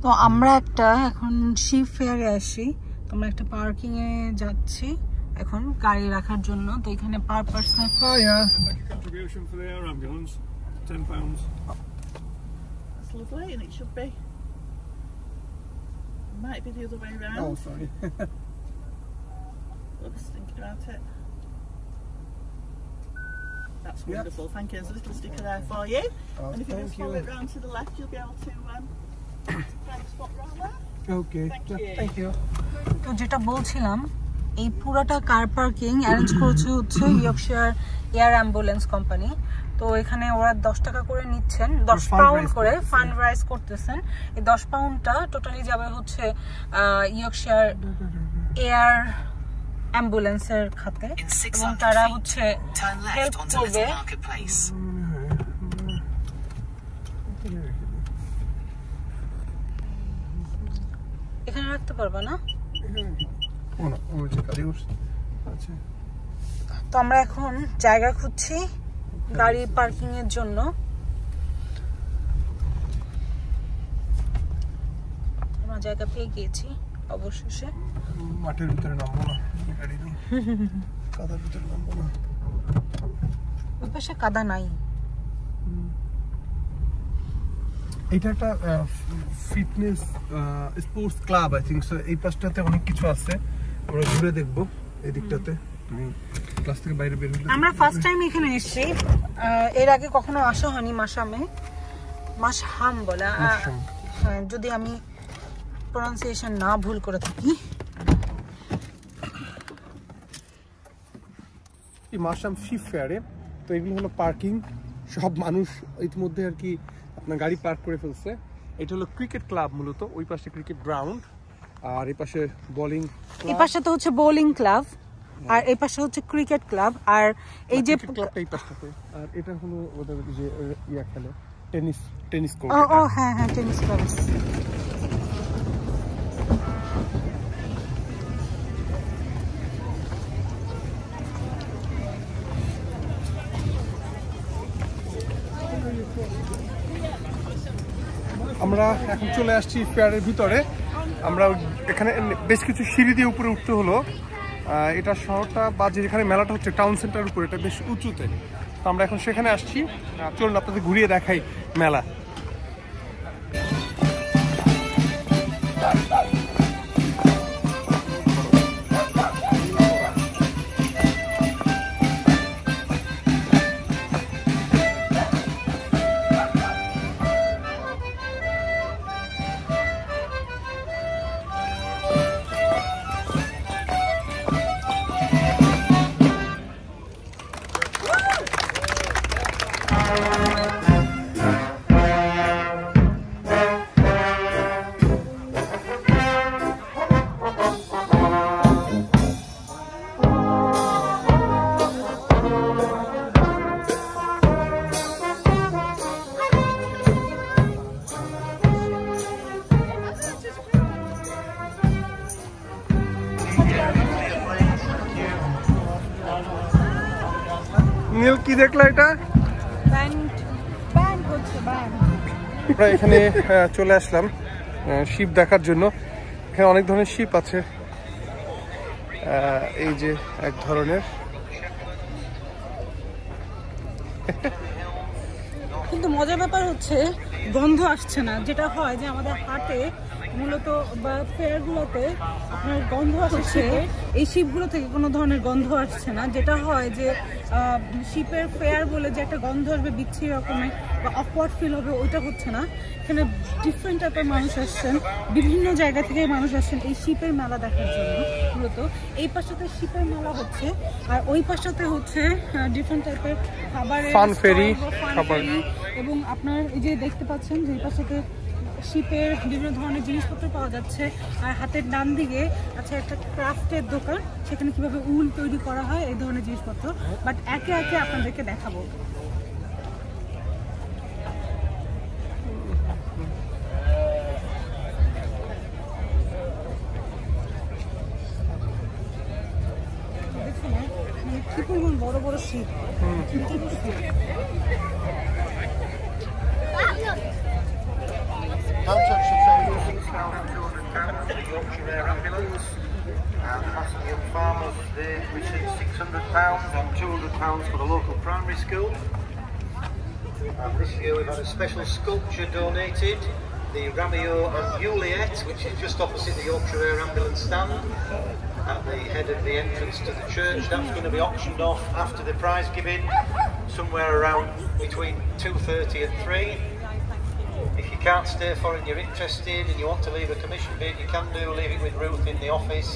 তো আমরা একটা এখন শিপ ফেয়ারে আসি, তো আমরা একটা পার্কিং এ যাচ্ছি এখন গাড়ি রাখার জন্য। তো এখানে per person contribution for the air ambulance, £10. That's lovely, and it should be. It might be the other way around. Oh, sorry. I was thinking about it. That's wonderful. Thank you. There's a little sticker there for you. Oh, and if you thank just follow you. it round to the left, you'll be able to find a spot round there. Okay. Thank you. তো যেটা বলছিলাম, এই পুরাটা car parking arrange করেছে হচ্ছে Yorkshire air ambulance company. তো এখানে ওরা 10 টাকা করে নিচ্ছেন, 10 পাউন্ড করে ফান্ড রাইজ করতেছেন। এই 10 পাউন্ডটা টোটালি যাবে হচ্ছে ইয়র্কশায়ার এয়ার অ্যাম্বুলেন্সের খাতে, এবং তারা হচ্ছে হেল্প করবে। এখানে রাখতে পারবা না? তো আমরা এখন জায়গা খুঁজছি গাড়ি পার্কিং এর জন্য। আমরা জায়গা পেয়ে গিয়েছি অবশেষে। মাঠের ভিতরে নামবো না, গাড়ি নেই, কাদার ভিতরে নামবো না। ওই পাশে কাদা নাই। এটা একটা fitness sports club I think so. এই পাশটাতে অনেক কিছু আছে, আমরা ঘুরে দেখবো এই দিকটাতে। তুমি ক্লাস থেকে বাইরে বের হলে আমরা ফার্স্ট টাইম এখানে এসেছি, এর আগে কখনো আসা হয়নি মাশামে। মাশহাম বলে, যদি আমি প্রনাউন্সিয়েশন না ভুল করে থাকি। এই মাশাম শিপ ফেয়ারে তো এগুলো হলো পার্কিং, সব মানুষ ইতিমধ্যে আর কি আপনার গাড়ি পার্ক করে ফেলছে। এটা হলো ক্রিকেট ক্লাব মূলত, ওই পাশে ক্রিকেট গ্রাউন্ড, আর এই পাশে বোলিং, এই পাশে তো হচ্ছে বোলিং ক্লাব, আর এই পাশে হচ্ছে ক্রিকেট ক্লাব। আর এই যে ক্লাবটা এই পাশটাতে, আর এটা হলো ওদের যে ইয়া খেলে টেনিস কোর্ট। ও হ্যাঁ হ্যাঁ, টেনিস ক্লাব। আমরা এখন চলে আসছি ফেয়ারের ভিতরে। আমরা এখানে বেশ কিছু সিঁড়ি দিয়ে উপরে উঠতে হলো। এটা শহরটা বা যেখানে মেলাটা হচ্ছে টাউন সেন্টারের উপরে, এটা বেশ উঁচুতে। তো আমরা এখন সেখানে আসছি, চলুন আপনাদের ঘুরিয়ে দেখাই মেলা। নীল কি দেখলো এটা? আমরা এখানে চলে আসলাম শিপ দেখার জন্য। এখানে অনেক ধরনের শিপ আছে, এই যে এক ধরনের। কিন্তু মজার ব্যাপার হচ্ছে গন্ধ আসছে না, যেটা হয় যে আমাদের হাটে মূলত বা ফেয়ারগুলোতে আপনার গন্ধ আসছে, এই শিপগুলো থেকে কোনো ধরনের গন্ধ আসছে না। যেটা হয় যে শিপের ফেয়ার বলে যে একটা গন্ধ আসবে বিচ্ছিরি রকমের বা অকওয়ার্ড ফিল হবে, ওইটা হচ্ছে না। এখানে ডিফারেন্ট টাইপের মানুষ আসছেন, বিভিন্ন জায়গা থেকে মানুষ আসছেন এই শিপের মেলা দেখার জন্য। মূলত এই পাশটাতে শিপের মেলা হচ্ছে, আর ওই পাশটাতে হচ্ছে ডিফারেন্ট টাইপের খাবারের ফান ফেরি, এবং আপনার এই যে দেখতে পাচ্ছেন যে এই পাশটাতে শিপের বিভিন্ন ধরনের জিনিসপত্র পাওয়া যাচ্ছে। আর হাতের ডান দিকে আছে একটা ক্রাফটের দোকান, সেখানে কিভাবে উল তৈরি করা হয় এই ধরনের জিনিসপত্র। বাট একে একে আপনাদেরকে দেখাবো। কি পরিমাণ বড় বড় sheep. Don't touch the And Castle Young Farmers, they received £600 and £200 for the local primary school. And this year we've had a special sculpture donated, the Ramio and Juliet, which is just opposite the Yorkshire Air Ambulance stand at the head of the entrance to the church. That's going to be auctioned off after the prize giving, somewhere around between 2:30 and 3. If you can't stay for it and you're interested and you want to leave a commission bid, you can do. Leave it with Ruth in the office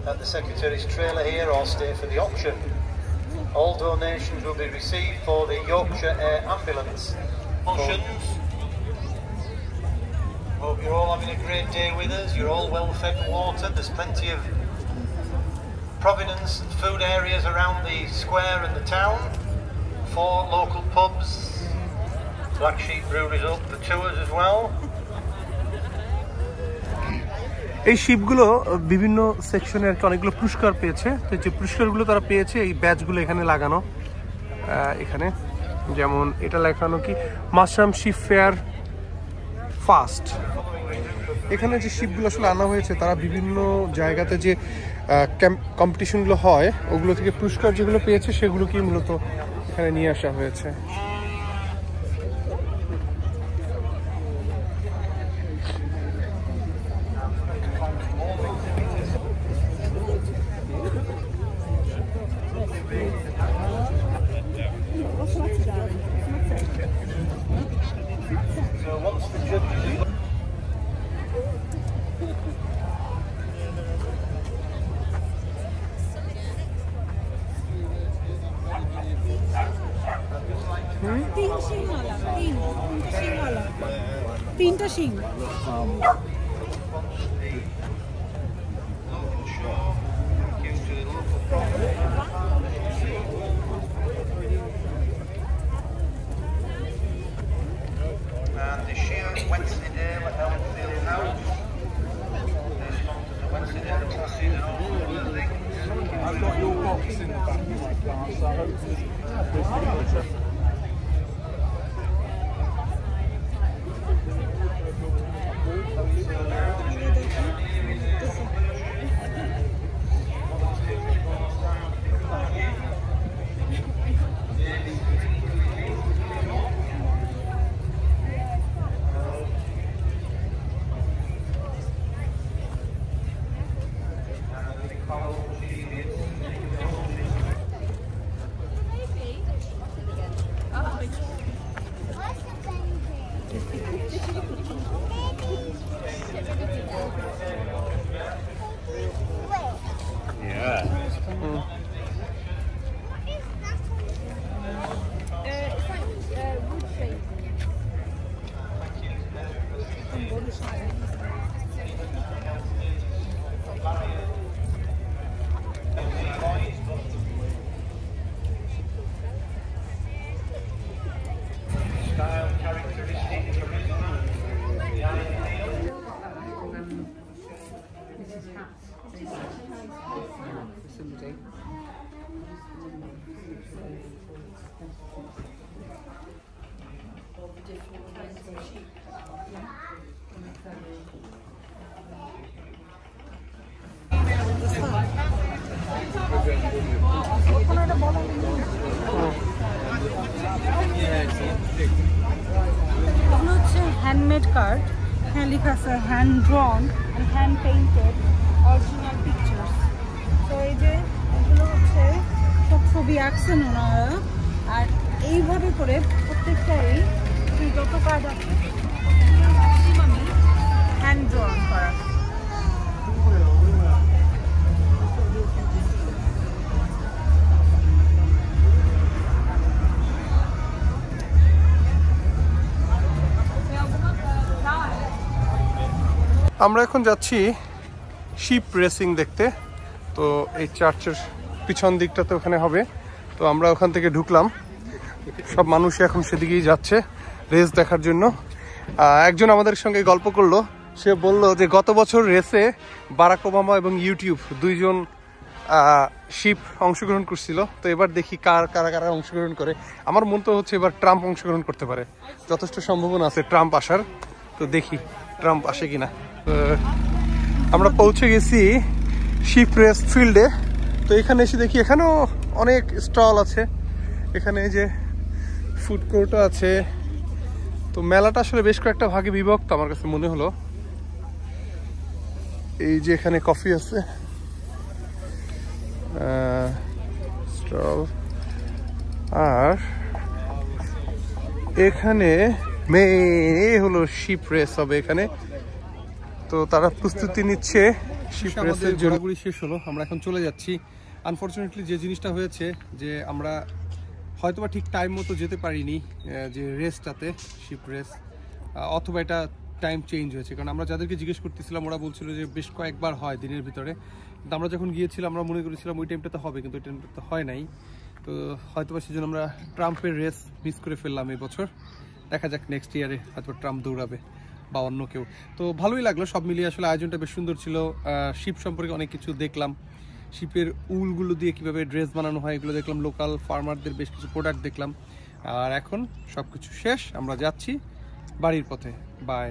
at the secretary's trailer here, or stay for the auction. All donations will be received for the Yorkshire Air Ambulance. Auctions. Hope you're all having a great day with us. You're all well fed and watered. There's plenty of providence and food areas around the square and the town. 4 local pubs. Black Sheep Brewery's up for tours as well. এই শিপগুলো বিভিন্ন সেকশনে আর কি অনেকগুলো পুরস্কার পেয়েছে। তো যে পুরস্কারগুলো তারা পেয়েছে এই ব্যাচগুলো এখানে লাগানো, এখানে যেমন এটা লেখানো কি মাশরাম শিপ ফেয়ার ফার্স্ট। এখানে যে শিপগুলো আসলে আনা হয়েছে তারা বিভিন্ন জায়গাতে যে কম্পিটিশনগুলো হয় ওগুলো থেকে পুরস্কার যেগুলো পেয়েছে সেগুলোকেই মূলত এখানে নিয়ে আসা হয়েছে। তিনটা শিং। And the sheer Wensleydale at Elmfield House. They're sponsored the Wensleydale classes and all sorts of things. I've got your box in the back of my car, so hopefully. Handmade card, এখানে লেখা আছে hand ড্রন and hand painted original pictures. তো এই যে এগুলো হচ্ছে সব ছবি আঁকছেন ওনারা, আর এইভাবে করে প্রত্যেকটাই যত কার্ড আছে ম্যাক্সিমামই হ্যান্ড ড্রন করা। আমরা এখন যাচ্ছি শিপ রেসিং দেখতে। তো এই চার্চের পিছন দিকটাতে ওখানে হবে, তো আমরা ওখান থেকে ঢুকলাম। সব মানুষ এখন সেদিকেই যাচ্ছে রেস দেখার জন্য। একজন আমাদের সঙ্গে গল্প করলো, সে বলল যে গত বছর রেসে বারাক ওবামা এবং ইউটিউব দুইজন শিপ অংশগ্রহণ করছিল। তো এবার দেখি কারা কারা অংশগ্রহণ করে। আমার মন তো হচ্ছে এবার ট্রাম্প অংশগ্রহণ করতে পারে, যথেষ্ট সম্ভাবনা আছে ট্রাম্প আসার। তো দেখি ট্রাম্প আসে কিনা। আমরা পৌঁছে গেছি শিপ রেস ফিল্ডে। তো এখানে এসে দেখি এখানেও অনেক স্টল আছে, এখানে যে ফুড কোর্টও আছে। তো মেলাটা আসলে বেশ কয়েকটা ভাগে বিভক্ত আমার কাছে মনে হলো। এই যে এখানে কফি আছে, স্টল, আর এখানে মেন হলো শিপ রেস হবে এখানে। তো তারা প্রস্তুতি নিচ্ছে শিপ রেসের জন্য। ঘোরাঘুরি শেষ হলো, আমরা এখন চলে যাচ্ছি। আনফরচুনেটলি যে জিনিসটা হয়েছে যে আমরা হয়তোবা ঠিক টাইম মতো যেতে পারিনি যে রেসটাতে, শিপ রেস, অথবা এটা টাইম চেঞ্জ হয়েছে। কারণ আমরা যাদেরকে জিজ্ঞেস করতেছিলাম ওরা বলছিল যে বেশ কয়েকবার হয় দিনের ভিতরে, কিন্তু আমরা যখন গিয়েছিলাম আমরা মনে করেছিলাম ওই টাইমটাতে হবে, কিন্তু ওই টাইমটাতে হয় নাই। তো হয়তোবা সেজন্য আমরা ট্রাম্পের রেস মিস করে ফেললাম এই বছর। দেখা যাক নেক্সট ইয়ারে হয়তো ট্রাম্প দৌড়াবে বা অন্য কেউ। তো ভালোই লাগলো সব মিলিয়ে, আসলে আয়োজনটা বেশ সুন্দর ছিল। শিপ সম্পর্কে অনেক কিছু দেখলাম, শিপের উলগুলো দিয়ে কিভাবে ড্রেস বানানো হয় এগুলো দেখলাম, লোকাল ফার্মারদের বেশ কিছু প্রোডাক্ট দেখলাম। আর এখন সব কিছু শেষ, আমরা যাচ্ছি বাড়ির পথে। বাই।